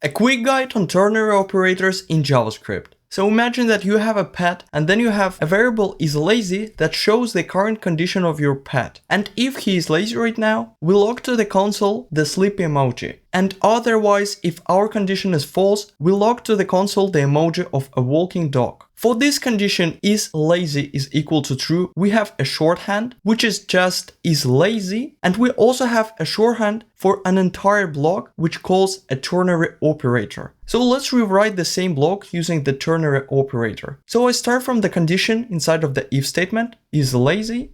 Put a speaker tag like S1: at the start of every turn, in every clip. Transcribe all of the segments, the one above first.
S1: A quick guide on ternary operators in JavaScript. So imagine that you have a pet and then you have a variable isLazy that shows the current condition of your pet. And if he is lazy right now, we log to the console the sleepy emoji. And otherwise, if our condition is false, we log to the console the emoji of a walking dog. For this condition isLazy is equal to true, we have a shorthand, which is just isLazy, and we also have a shorthand for an entire block, which calls a ternary operator. So let's rewrite the same block using the ternary operator. So I start from the condition inside of the if statement, isLazy.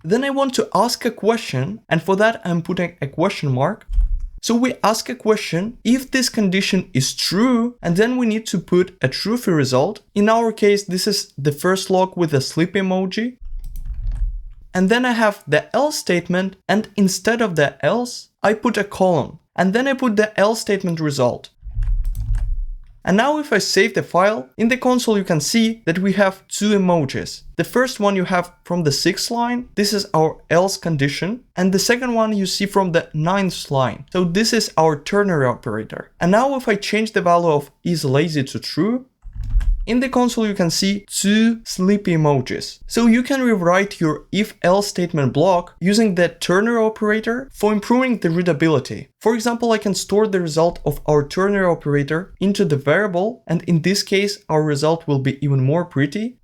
S1: Then I want to ask a question, and for that I'm putting a question mark. So we ask a question if this condition is true, and then we need to put a true result. In our case, this is the first log with a sleepy emoji. And then I have the else statement, and instead of the else, I put a colon. And then I put the else statement result. And now if I save the file, in the console you can see that we have two emojis. The first one you have from the 6th line, this is our else condition, and the second one you see from the 9th line. So this is our ternary operator. And now if I change the value of isLazy to true, in the console you can see two sleepy emojis. So you can rewrite your if-else statement block using the ternary operator for improving the readability. For example, I can store the result of our ternary operator into the variable, and in this case our result will be even more pretty.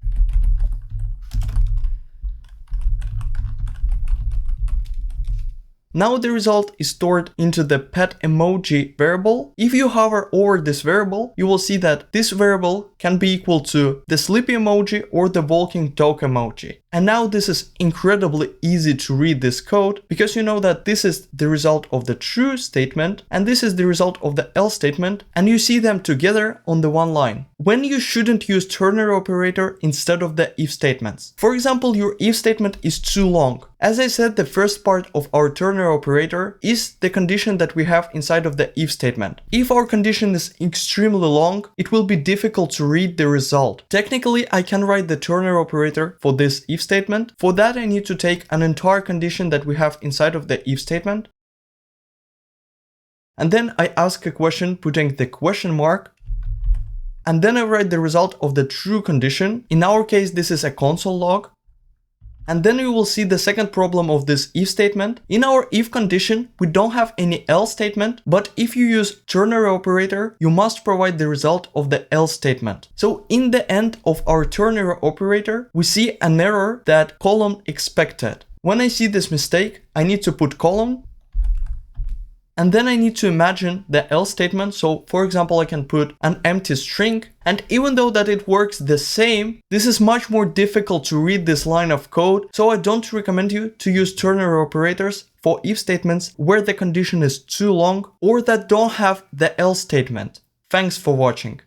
S1: Now the result is stored into the pet emoji variable. If you hover over this variable, you will see that this variable can be equal to the sleepy emoji or the walking dog emoji. And now this is incredibly easy to read this code because you know that this is the result of the true statement and this is the result of the else statement, and you see them together on the one line. When you shouldn't use ternary operator instead of the if statements. For example, your if statement is too long. As I said, the first part of our ternary operator is the condition that we have inside of the if statement. If our condition is extremely long, it will be difficult to read the result. Technically, I can write the ternary operator for this if statement. For that, I need to take an entire condition that we have inside of the if statement. And then I ask a question putting the question mark. And then I write the result of the true condition. In our case, this is a console log. And then you will see the second problem of this if statement. In our if condition, we don't have any else statement, but if you use ternary operator, you must provide the result of the else statement. So in the end of our ternary operator, we see an error that column expected. When I see this mistake, I need to put column. And then I need to imagine the else statement. So for example, I can put an empty string. And even though that it works the same, this is much more difficult to read this line of code. So I don't recommend you to use ternary operators for if statements where the condition is too long or that don't have the else statement. Thanks for watching.